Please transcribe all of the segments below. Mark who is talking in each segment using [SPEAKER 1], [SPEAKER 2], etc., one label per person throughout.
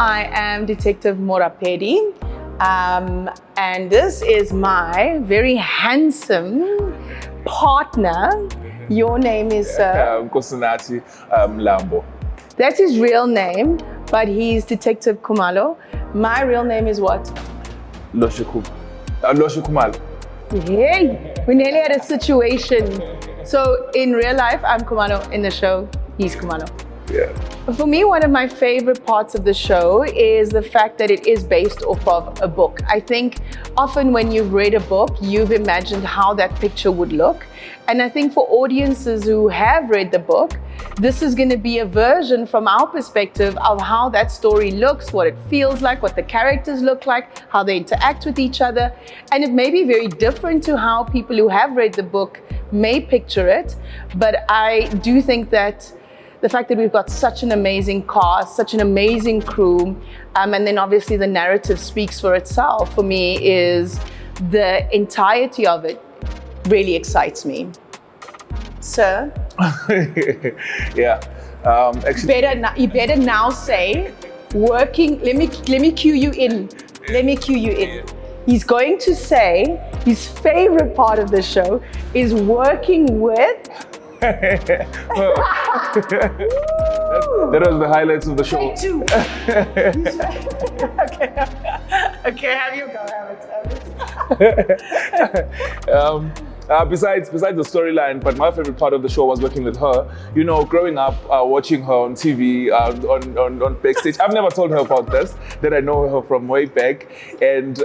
[SPEAKER 1] I am Detective Morapedi, and this is my very handsome partner. Your name is
[SPEAKER 2] Nkosinathi Lambo.
[SPEAKER 1] That's his real name, but he's Detective Khumalo. My real name is what?
[SPEAKER 2] Lorcia Khumalo.
[SPEAKER 1] Hey, we nearly had a situation. So in real life, I'm Khumalo. In the show, he's Khumalo.
[SPEAKER 2] Yeah.
[SPEAKER 1] For me, one of my favorite parts of the show is the fact that it is based off of a book. I think often when you've read a book, you've imagined how that picture would look. And I think for audiences who have read the book, this is going to be a version from our perspective of how that story looks, what it feels like, what the characters look like, how they interact with each other. And it may be very different to how people who have read the book may picture it. But I do think that the fact that we've got such an amazing cast, such an amazing crew, and then obviously the narrative speaks for itself, for me, is the entirety of it really excites me. Sir?
[SPEAKER 2] Yeah. Actually,
[SPEAKER 1] You better now say, working, let me cue you in. Let me cue you in. He's going to say his favorite part of the show is working with
[SPEAKER 2] that was the highlights of the show.
[SPEAKER 1] Okay, have you go,
[SPEAKER 2] Besides the storyline, but my favorite part of the show was working with her. You know, growing up, watching her on TV, on backstage. I've never told her about this, that I know her from way back. And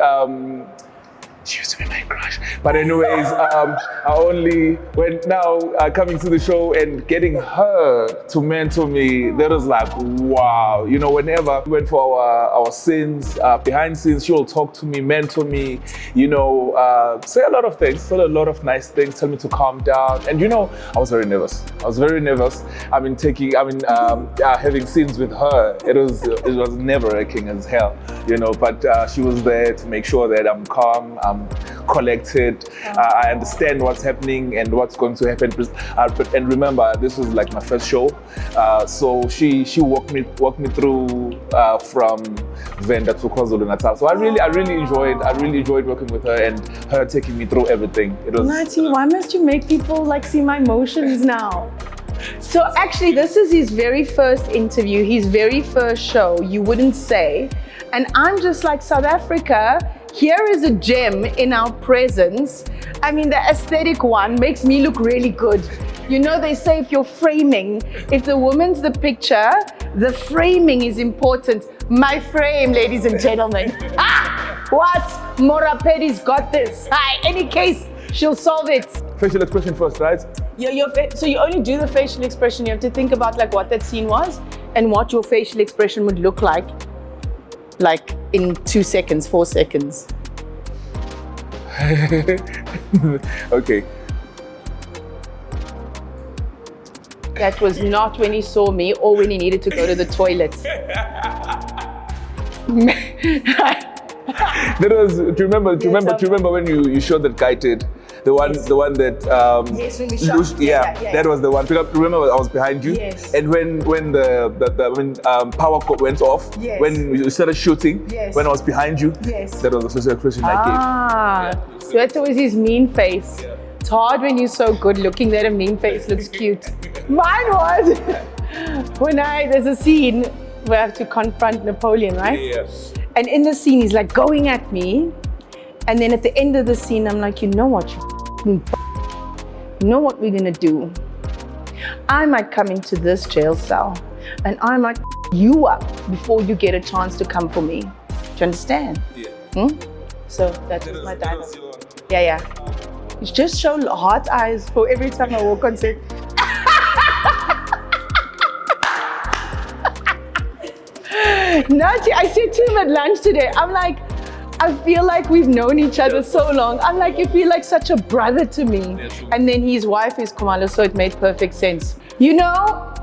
[SPEAKER 2] she used to be my crush. But anyways, I only went now coming to the show and getting her to mentor me. That was like, wow. You know, whenever we went for our scenes, behind scenes, she will talk to me, mentor me, you know, say a lot of things, say a lot of nice things, tell me to calm down. And you know, I was very nervous. Having scenes with her, it was nerve-wracking as hell, you know, but she was there to make sure that I'm calm, I'm collected, I understand what's happening and what's going to happen. And remember, this was like my first show, so she walked me through from Venda to KwaZulu-Natal. So I really enjoyed working with her and her taking me through everything. It was.
[SPEAKER 1] Nati, why must you make people like see my emotions now? So actually, this is his very first interview, his very first show, you wouldn't say. And I'm just like, South Africa, here is a gem in our presence. I mean, the aesthetic one makes me look really good. You know, they say if you're framing, if the woman's the picture, the framing is important. My frame, ladies and gentlemen. What? Morapedi's got this. Any case, she'll solve it.
[SPEAKER 2] Facial expression first, right?
[SPEAKER 1] So you only do the facial expression. You have to think about like what that scene was and what your facial expression would look like in 2 seconds, 4 seconds.
[SPEAKER 2] Okay.
[SPEAKER 1] That was not when he saw me or when he needed to go to the toilet.
[SPEAKER 2] That was. Do you remember when you showed that guided? The one that
[SPEAKER 1] yes, when we shot.
[SPEAKER 2] yeah, that was the one. Remember, I was behind you.
[SPEAKER 1] Yes.
[SPEAKER 2] And when the power went off,
[SPEAKER 1] yes,
[SPEAKER 2] when we started shooting,
[SPEAKER 1] yes,
[SPEAKER 2] when I was behind you,
[SPEAKER 1] yes,
[SPEAKER 2] that was the social expression I gave.
[SPEAKER 1] So that's always his mean face. Yeah. It's hard when you're so good looking that a mean face looks cute. Mine was there's a scene where I have to confront Napoleon, right?
[SPEAKER 2] Yes.
[SPEAKER 1] And in the scene, he's like going at me. And then at the end of the scene, I'm like, you know what, you know what we're gonna do? I might come into this jail cell and I might you up before you get a chance to come for me. Do you understand?
[SPEAKER 2] Yeah.
[SPEAKER 1] So that was my dialogue. Yeah. You just show heart eyes for every time I walk on set. Nati, I said to him at lunch today, I'm like, I feel like we've known each other so long. I'm like, you feel like such a brother to me. And then his wife is Khumalo, so it made perfect sense. You know,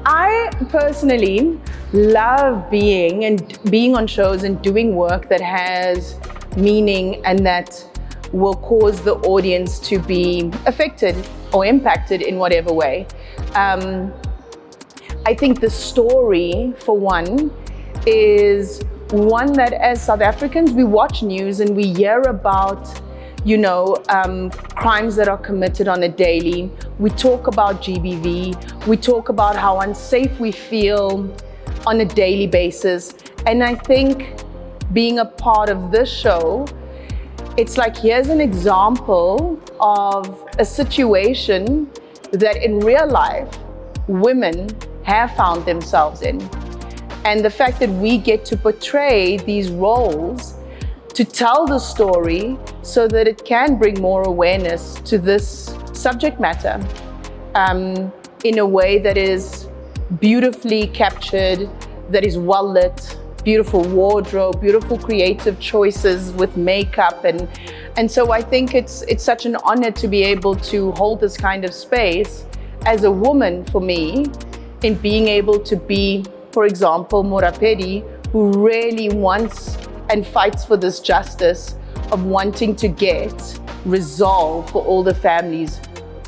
[SPEAKER 1] I personally love being on shows and doing work that has meaning and that will cause the audience to be affected or impacted in whatever way. I think the story, for one, is one that as South Africans, we watch news and we hear about, crimes that are committed on a daily. We talk about GBV. We talk about how unsafe we feel on a daily basis. And I think being a part of this show, it's like, here's an example of a situation that in real life, women have found themselves in. And the fact that we get to portray these roles, to tell the story so that it can bring more awareness to this subject matter in a way that is beautifully captured, that is well lit, beautiful wardrobe, beautiful creative choices with makeup. And so I think it's such an honor to be able to hold this kind of space as a woman for me, in being able to be, for example, Morapedi, who really wants and fights for this justice of wanting to get resolve for all the families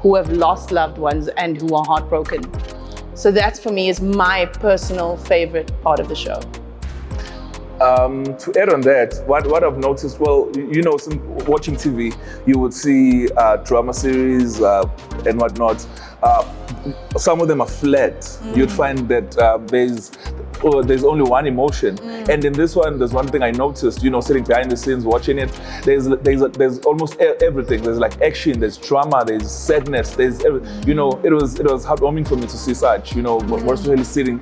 [SPEAKER 1] who have lost loved ones and who are heartbroken. So that's, for me, is my personal favorite part of the show.
[SPEAKER 2] To add on that, what I've noticed, watching TV, you would see drama series and whatnot. Some of them are flat. You'd find that there's only one emotion. And in this one, there's one thing I noticed, sitting behind the scenes watching it, there's almost everything. There's like action, there's drama, there's sadness, it was heartwarming for me to see such, more especially sitting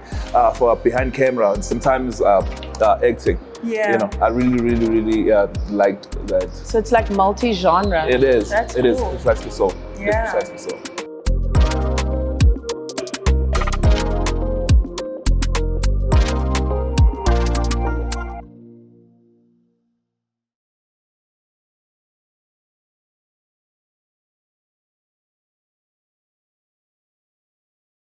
[SPEAKER 2] for behind camera and sometimes acting.
[SPEAKER 1] Yeah.
[SPEAKER 2] I really liked that.
[SPEAKER 1] So it's like multi-genre.
[SPEAKER 2] It is.
[SPEAKER 1] That's
[SPEAKER 2] It is
[SPEAKER 1] cool.
[SPEAKER 2] precisely so.
[SPEAKER 1] Yeah.
[SPEAKER 2] It's precisely so.